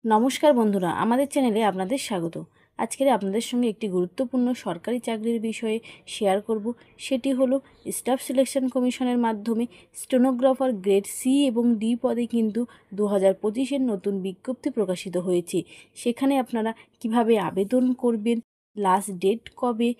নমস্কার বন্ধুরা, আমাদের চ্যানেলে আপনাদের স্বাগত। আজকে আপনাদের সঙ্গে একটি গুরুত্বপূর্ণ সরকারি চাকরির বিষয়ে শেয়ার করব। সেটি হলো স্টাফ সিলেকশন কমিশনের মাধ্যমে স্টেনোগ্রাফার গ্রেড সি এবং ডি পদে কিন্তু 2025-এর নতুন বিজ্ঞপ্তি প্রকাশিত হয়েছে। সেখানে আপনারা কিভাবে আবেদন করবেন, লাস্ট ডেট কবে,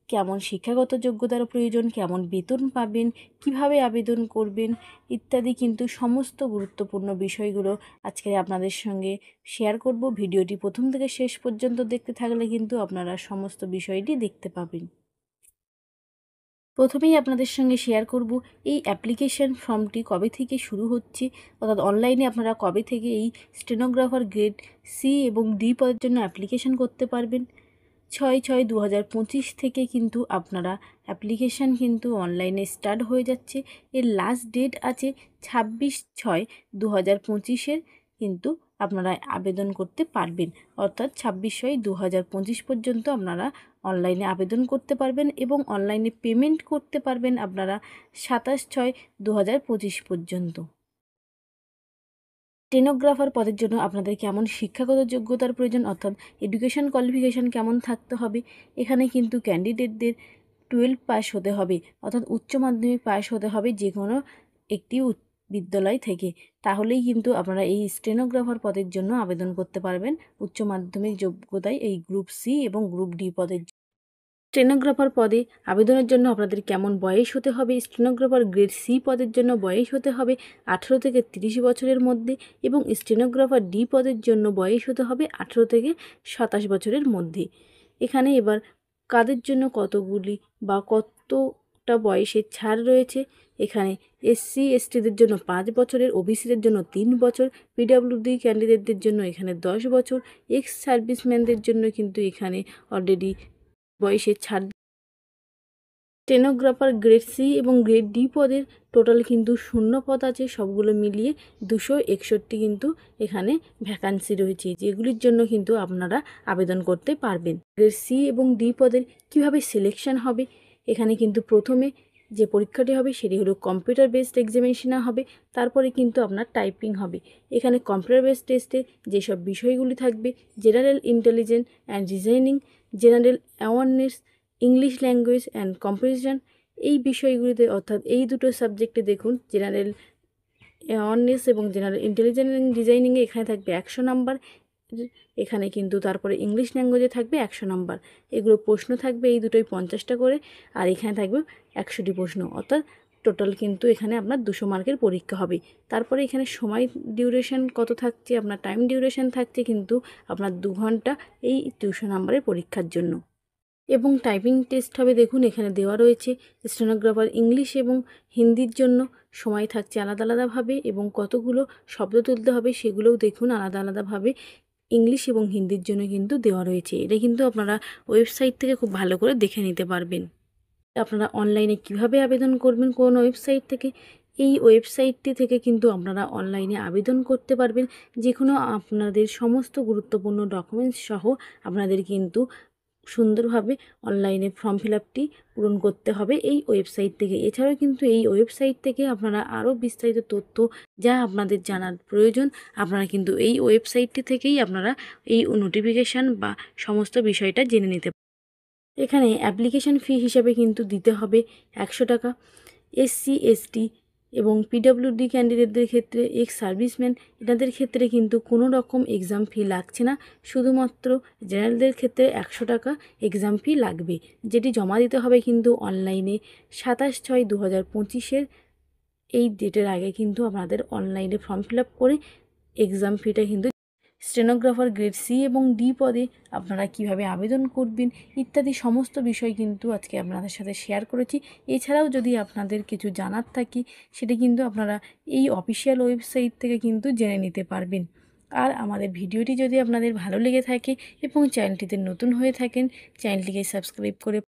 কেমন শিক্ষাগত যোগ্যতার প্রয়োজন, কেমন বেতন পাবেন, কিভাবে আবেদন করবেন ইত্যাদি কিন্তু সমস্ত গুরুত্বপূর্ণ বিষয়গুলো আজকে আপনাদের সঙ্গে শেয়ার করব। ভিডিওটি প্রথম থেকে শেষ পর্যন্ত দেখতে থাকলে কিন্তু আপনারা সমস্ত বিষয়টি দেখতে পাবেন। প্রথমেই আপনাদের সঙ্গে শেয়ার করব এই অ্যাপ্লিকেশন ফর্মটি কবে থেকে শুরু হচ্ছে, অর্থাৎ অনলাইনে আপনারা কবে থেকে এই স্টেনোগ্রাফার গ্রেড সি এবং ডি পদের জন্য অ্যাপ্লিকেশন করতে পারবেন। 6/6/2025 থেকে কিন্তু আপনারা অ্যাপ্লিকেশান কিন্তু অনলাইনে স্টার্ট হয়ে যাচ্ছে। এর লাস্ট ডেট আছে 26/6/2025 কিন্তু আপনারা আবেদন করতে পারবেন, অর্থাৎ 26/6/2025 পর্যন্ত আপনারা অনলাইনে আবেদন করতে পারবেন এবং অনলাইনে পেমেন্ট করতে পারবেন আপনারা 27/6/2025 পর্যন্ত। স্টেনোগ্রাফার পদের জন্য আপনাদের কেমন শিক্ষাগত যোগ্যতার প্রয়োজন, অর্থাৎ এডুকেশন কোয়ালিফিকেশান কেমন থাকতে হবে। এখানে কিন্তু ক্যান্ডিডেটদের 12 পাস হতে হবে, অর্থাৎ উচ্চ মাধ্যমিক পাস হতে হবে যে কোনো একটি বিদ্যালয় থেকে। তাহলেই কিন্তু আপনারা এই স্টেনোগ্রাফার পদের জন্য আবেদন করতে পারবেন উচ্চ মাধ্যমিক যোগ্যতায় এই গ্রুপ সি এবং গ্রুপ ডি পদের। স্টেনোগ্রাফার পদে আবেদনের জন্য আপনাদের কেমন বয়স হতে হবে। স্টেনোগ্রাফার গ্রেড সি পদের জন্য বয়স হতে হবে 18 থেকে 30 বছরের মধ্যে এবং স্টেনোগ্রাফার ডি পদের জন্য বয়স হতে হবে 18 থেকে 27 বছরের মধ্যে। এখানে এবার কাদের জন্য কতগুলি বা কতটা বয়সের ছাড় রয়েছে। এখানে SC STদের জন্য 5 বছরের, ওবিসিদের জন্য 3 বছর, পিডব্লিউডি ক্যান্ডিডেটদের জন্য এখানে 10 বছর, এক্স সার্ভিসম্যানদের জন্য কিন্তু এখানে অলরেডি বয়সের ছাড়। স্টেনোগ্রাফার গ্রেড সি এবং গ্রেড ডি পদের টোটাল কিন্তু 0 পদ আছে, সবগুলো মিলিয়ে 261 কিন্তু এখানে ভ্যাকান্সি রয়েছে, যেগুলির জন্য কিন্তু আপনারা আবেদন করতে পারবেন। গ্রেড সি এবং ডি পদের কীভাবে সিলেকশন হবে, এখানে কিন্তু প্রথমে যে পরীক্ষাটি হবে সেটি হলো কম্পিউটার বেসড এক্সামিনেশন হবে, তারপরে কিন্তু আপনার টাইপিং হবে। এখানে কম্পিউটার বেসড টেস্টে যেসব বিষয়গুলি থাকবে, general intelligence and reasoning, general awareness, English language and composition, এই বিষয়গুলিতে অর্থাৎ এই দুটো সাবজেক্টে দেখুন জেনারেল অ্যাওয়ারনেস এবং জেনারেল ইন্টেলিজেন্স অ্যান্ড ডিজাইনিংয়ে এখানে থাকবে 100 নাম্বার। এখানে কিন্তু তারপরে ইংলিশ ল্যাঙ্গুয়েজে থাকবে 100 নাম্বার। এগুলো প্রশ্ন থাকবে এই দুটোই 50টা করে, আর এখানে থাকবে 100টি প্রশ্ন, অর্থাৎ টোটাল কিন্তু এখানে আপনার 200 মার্কের পরীক্ষা হবে। তারপরে এখানে সময় ডিউরেশন কত থাকছে, আপনার টাইম ডিউরেশন থাকছে কিন্তু আপনার 2 ঘন্টা এই 200 নাম্বারের পরীক্ষার জন্য। এবং টাইপিং টেস্ট হবে, দেখুন এখানে দেওয়া রয়েছে স্টেনোগ্রাফার ইংলিশ এবং হিন্দির জন্য সময় থাকছে আলাদা আলাদাভাবে এবং কতগুলো শব্দ তুলতে হবে সেগুলোও দেখুন আলাদা আলাদাভাবে ইংলিশ এবং হিন্দির জন্য কিন্তু দেওয়া রয়েছে। এটা কিন্তু আপনারা ওয়েবসাইট থেকে খুব ভালো করে দেখে নিতে পারবেন। আপনারা অনলাইনে কিভাবে আবেদন করবেন কোন ওয়েবসাইট থেকে, এই ওয়েবসাইটটি থেকে কিন্তু আপনারা অনলাইনে আবেদন করতে পারবেন। যে কোনো আপনাদের সমস্ত গুরুত্বপূর্ণ ডকুমেন্টস সহ আপনাদের কিন্তু সুন্দরভাবে অনলাইনে ফর্ম ফিল আপটি পূরণ করতে হবে এই ওয়েবসাইট থেকে। এছাড়াও কিন্তু এই ওয়েবসাইট থেকে আপনারা আরও বিস্তারিত তথ্য যা আপনাদের জানার প্রয়োজন, আপনারা কিন্তু এই ওয়েবসাইটটি থেকেই আপনারা এই নোটিফিকেশান বা সমস্ত বিষয়টা জেনে নিতে পারেন। এখানে অ্যাপ্লিকেশান ফি হিসাবে কিন্তু দিতে হবে 100 টাকা। SC ST এবং পিডব্লিউডি ক্যান্ডিডেটদের ক্ষেত্রে, এক্স সার্ভিসম্যান এনাদের ক্ষেত্রে কিন্তু কোনো রকম এক্সাম ফি লাগছে না, শুধুমাত্র জেনারেলদের ক্ষেত্রে 100 টাকা এক্সাম ফি লাগবে, যেটি জমা দিতে হবে কিন্তু অনলাইনে 27/6/2025 এই ডেটের আগে কিন্তু আপনাদের অনলাইনে ফর্ম ফিল আপ করে এক্সাম ফিটা কিন্তু। স্টেনোগ্রাফার গ্রেড সি এবং ডি পদে আপনারা কিভাবে আবেদন করবেন ইত্যাদি সমস্ত বিষয় কিন্তু আজকে আপনাদের সাথে শেয়ার করেছি। এছাড়াও যদি আপনাদের কিছু জানার থাকে সেটা কিন্তু আপনারা এই অফিসিয়াল ওয়েবসাইট থেকে কিন্তু জেনে নিতে পারবেন। আর আমাদের ভিডিওটি যদি আপনাদের ভালো লেগে থাকে এবং চ্যানেলটিতে নতুন হয়ে থাকেন, চ্যানেলটিকে সাবস্ক্রাইব করে